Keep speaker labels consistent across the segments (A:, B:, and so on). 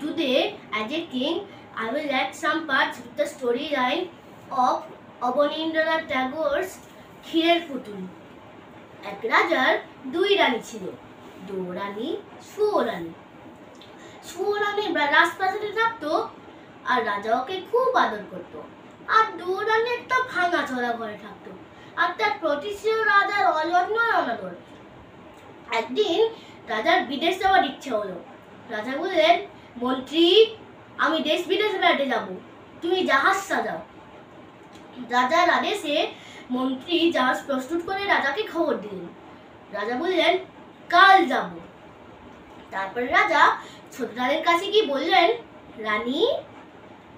A: Today, as a king, I will add some parts with the storyline of Abanindranath Tagore's ক্ষীরের পুতুল। এক রাজার দুই রানী ছিল, দৌরানী সুয়োরানী। সুয়োরানী রাজপ্রাসাদে থাকতো আর রাজা ওকে খুব আদর করতো। আর দৌরানী একটা ভাঙাচোরা ঘরে থাকতো আর তার প্রতি ছিল রাজার অযত্ন অনাদর। একদিন রাজার বিদেশ যাওয়ার ইচ্ছে হলো। রাজা বললেন, মন্ত্রী, আমি দেশ বিদেশ বেড়াতে যাব, তুমি জাহাজ সাজাও। রাজার আদেশে মন্ত্রী জাহাজ প্রস্তুত করে রাজাকে খবর দিলেন। রাজা বললেন, কাল যাব। তারপর রাজা ছোট রানীর কাছে গিয়ে বললেন, রানী,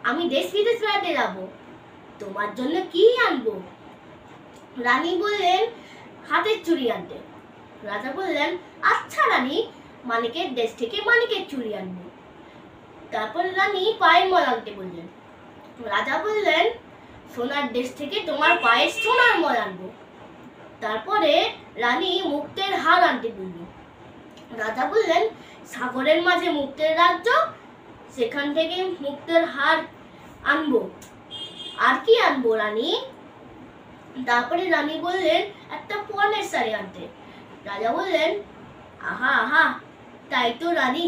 A: আমি দেশ বিদেশ বেড়াতে যাব, তোমার জন্য কি আনবো? রানী বললেন, হাতের চুড়ি আনতে। রাজা বললেন, আচ্ছা রানী, মানিকের দেশ থেকে মানিকের চুড়ি আনবো। তারপর রানী পায়ের মল আনতে বললেন। রাজা বললেন, সোনার দেশ থেকে তোমার পায়ে সোনার মল আনবো। তারপরে রানী মুক্তের হার আনতে বলল। রাজা বললেন, সাগরের মাঝে মুক্তের রাজ্য, সেখান থেকে মুক্তের হার আনবো। আর কি আনবো রানী? তারপরে রানী বললেন, একটা পর্ণের শাড়ি আনতে। রাজা বললেন, আহা আহা, তাই তো রানী,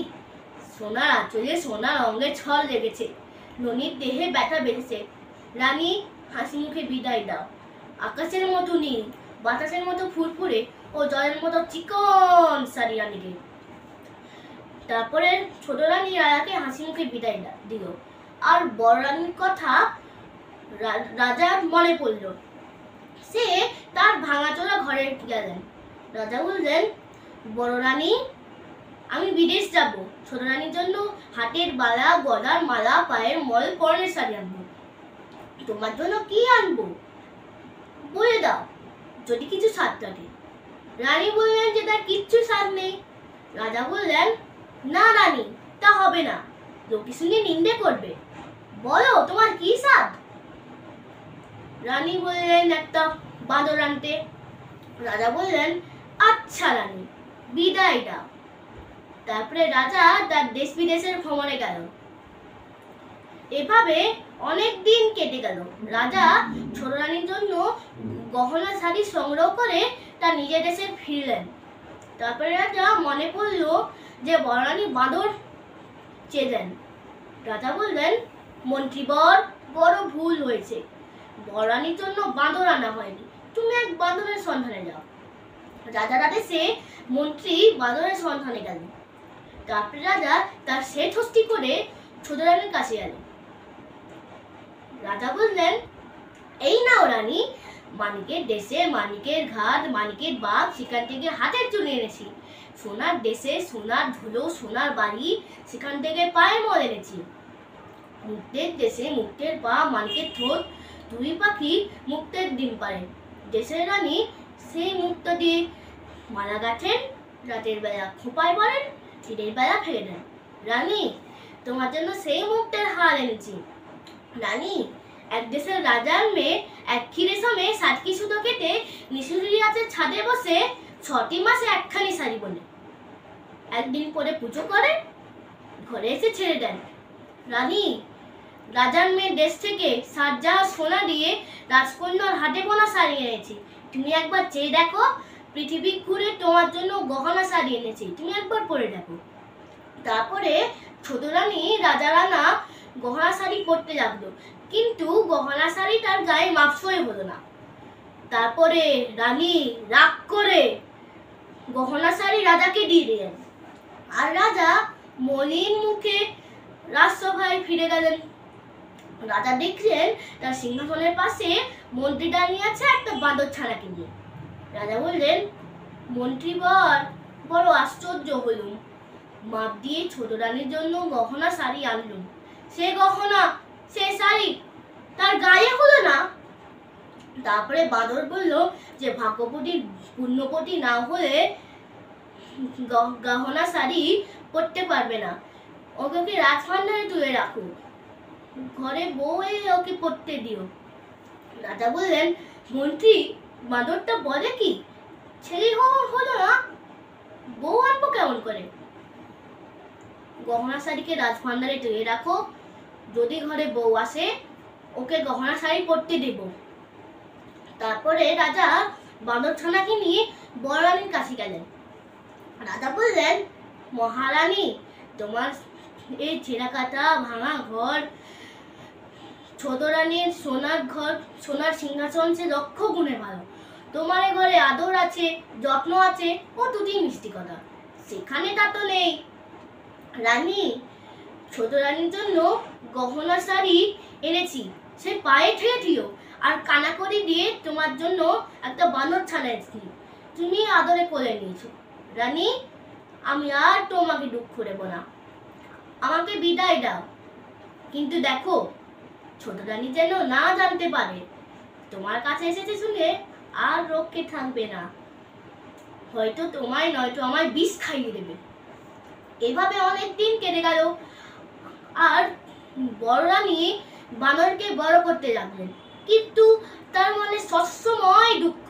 A: সোনার আঁচলে সোনার অঙ্গে ছল লেগেছে, ননির দেহে ব্যথা বেঁধেছে। রানী, হাসি মুখে বিদায় দাও। আকাশের মতো নীল, বাতাসের মতো ফুরফুরে ও জলের মতো চিকন শাড়ি রানীকে। তারপরে ছোট রানী রাজাকে হাসি মুখে বিদায় দিল। আর বড় রানীর কথা রাজার মনে পড়ল। সে তার ভাঙাচোরা ঘরে গেলেন। রাজা বললেন, বড় রানী, আমি বিদেশ যাব, ছোট রানীর জন্য হাতের বালা, গলার মালা, পায়ের মল, পরনের শাড়ি আনবো। তোমার জন্য কি আনবো বলে দাও, যদি কিছু স্বাদ থাকে। রানী বললেন যে তার কিচ্ছু স্বাদ নেই। রাজা বললেন, না রানী, তা হবে না, লোকে শুনে নিন্দে করবে, বলো তোমার কি স্বাদ? রানী বললেন, একটা বাঁদর আনতে। রাজা বললেন, আচ্ছা রানী, বিদায় দাও। তারপরে রাজা তার দেশ বিদেশের ভ্রমণে গেল। এভাবে অনেক দিন কেটে গেল। রাজা ছোট রানীর জন্য গহনা শাড়ি সংগ্রহ করে তার নিজের দেশে ফিরলেন। তারপরে রাজা মনে পড়ল যে বড় রানী বাঁদর চেলেন। রাজা বললেন, মন্ত্রীবর, বড় ভুল হয়েছে, বড় রানীর জন্য বাঁদর আনা হয়নি, তুমি এক বাঁদরের সন্ধানে যাও। রাজার আদেশে মন্ত্রী বাঁদরের সন্ধানে গেল। তারপরে রাজা তার শেঠ হস্তি করে ছোট রানীর কাছে গেলেন। রাজা বললেন, এই নাও রানী, মানিকের দেশে মানিকের ঘাট, মানিকের বাঘ, সেখান থেকে হাতের চুড়ি এনেছি। সোনার দেশে সোনার ধুলো, সোনার বাড়ি, সেখান থেকে পায়ের মল এনেছি। মুক্তের দেশে মুক্তের পা, মানিকের ঠোঁট, দুই পাখি মুক্তের ডিম পারে। দেশের রানী সেই মুক্তা দিয়ে মালা গাঁথেন, রাতের বেলা খোঁপায় পড়েন, দিনের বেলা ফেলে দেন। রানী, তোমার জন্য সেই মুক্তের হার এনেছি। রানী, এক দেশের রাজার মেয়ে এক রেশমে 7টি সুতো কেটে নিশুরি গাছের ছাদে বসে 6টি মাসে একখানি শাড়ি বলে একদিন পরে পুজো করে ঘরে এসে ছেড়ে দেন। রানী, রাজার মেয়ে দেশ থেকে 7 জাহাজ সোনা দিয়ে রাজকন্যার হাতে বোনা শাড়ি এনেছি, তুমি একবার চেয়ে দেখো, পৃথিবী ঘুরে তোমার জন্য গহনা শাড়ি এনেছি, তুমি একবার পরে দেখো। তারপরে ছোট রানী রাজা রানা গহনা শাড়ি পরতে লাগলো, কিন্তু গহনা শাড়ি তার গায়ে মাপসই হলো না। তারপরে রানী রাগ করে গহনা শাড়ি রাজাকে দিয়ে দিলেন। আর রাজা মলিন মুখে রাজসভায় ফিরে গেলেন। রাজা দেখলেন তার সিংহাসনের পাশে মন্ত্রী দাঁড়িয়ে আছে একটা বাঁদর ছানাকে নিয়ে। রাজা বললেন, মন্ত্রীবর, বড় আশ্চর্য হলুম, মাপ দিয়ে ছোট রানীর জন্য গহনা শাড়ি আনলুম, সে গহনা, সে শাড়ি তার গায়ে হলো না। তারপরে বাঁদর বলল যে ভাগ্যপতি পুণ্যপতি না হলে গহনা শাড়ি পরতে পারবে না, ওকে রাজভান্ডারে তুলে রাখো, ঘরে বউ ওকে পরতে দিও। রাজা বললেন, মন্ত্রী, বাঁদরটা বলে কি, ছেলে হলো না, বউ আনবো কেমন করে? গহনা শাড়িকে রাজভান্ডারে টেনে রাখো, যদি ঘরে বউ আসে ওকে গহনা শাড়ি পরতে দেব। তারপরে রাজা বাঁদর ছানাকে নিয়ে বড় রানীর কাছে গেলেন। রাজা বললেন, মহারানী, তোমার এই ছেঁড়া কাটা ভাঙা ঘর, ছোট রানীর সোনার ঘর, সোনার সিংহাসন সে লক্ষ গুণে ভালো। তোমার এ ঘরে আদর আছে, যত্ন আছে, ও দুটি মিষ্টি কথা সেখানে তা তো নেই। রানী, ছোট রানীর জন্য গহনা শাড়ি এনেছি, সে পায়ে ঠেলে দিও, আর কানাকড়ি দিয়ে তোমার জন্য একটা বানর ছানা এনেছি, তুমি আদরে কোলে নিয়েছো। রানী, আমি আর তোমাকে দুঃখ দেব না, আমাকে বিদায় দাও। কিন্তু দেখো, ছোট রানী যেন না জানতে পারে তোমার কাছে এসেছে শুনে আর রক্ষে থাকবে না, হয়তো তোমায় নয়তো আমায় বিষ খাইয়ে দেবে। এভাবে অনেক দিন কেটে গেল, আর বড় রানী বানরকে বড় করতে লাগলেন, কিন্তু তার মনে সবসময় দুঃখ।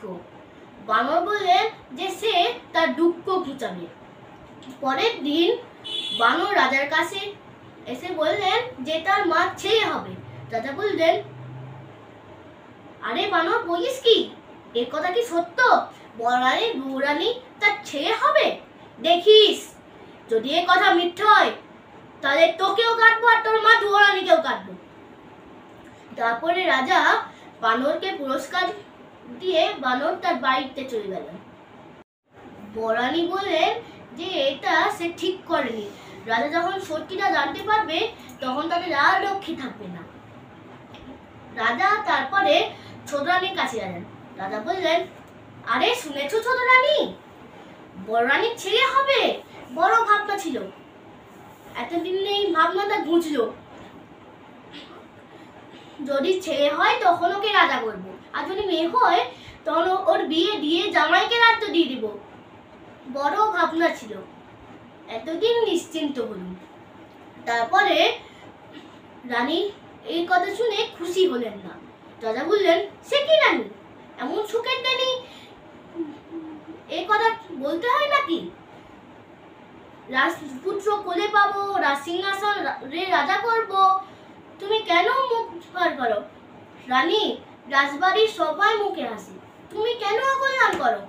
A: বানর বললেন যে সে তার দুঃখ ঘুচাবে। পরের দিন বানর রাজার কাছে এসে বললেন যে তার মা ছেলে হবে। রাজা বললেন, আরে বানর, বলিস কি, এ কথা কি সত্য? বড় রানী বউ রানী তার ছেলে হবে? দেখিস, যদি এ কথা মিথ্যে হয় তাহলে তোকেও কাটবো আর তোর মা বউ রানীকেও কাটবো। তারপরে রাজা বানরকে পুরস্কার দিয়ে বানর তার বাড়িতে চলে গেলেন। বড় রানী বললেন যে এটা সে ঠিক করেনি, রাজা যখন সত্যিটা জানতে পারবে তখন তাদের আর রক্ষে থাকবে না। রাজা তারপরে ছোট রানীর কাছে গেলেন। রাজা বললেন, আরে শুনেছো ছোট রানী, বড় রানীর ছেলে হবে, বড় ভাবনা ছিল, এতদিন এই ভাবনাটা ঘুচলো। যদি ছেলে হয় তখন ওকে রাজা করবো, আর যদি মেয়ে হয় তখন ওর বিয়ে দিয়ে জামাইকে রাজ্য দিয়ে দিব। বড় ভাবনা ছিল, এতদিন নিশ্চিন্ত হলুম। তারপরে রানী এই কথা শুনে খুশি হলেন না। রাজা বললেন, সে কি রানী, এমন সুখের দিনে এই কথা বলতে হয় নাকি? রাজপুত্র কোলে পাবো, রাজসিংহাসন রে রাজা করব, তুমি কেন মুখ ভার করো? রানী, রাজবাড়ির সবাই মুখে হাসি, তুমি কেন অকল্যাণ করো?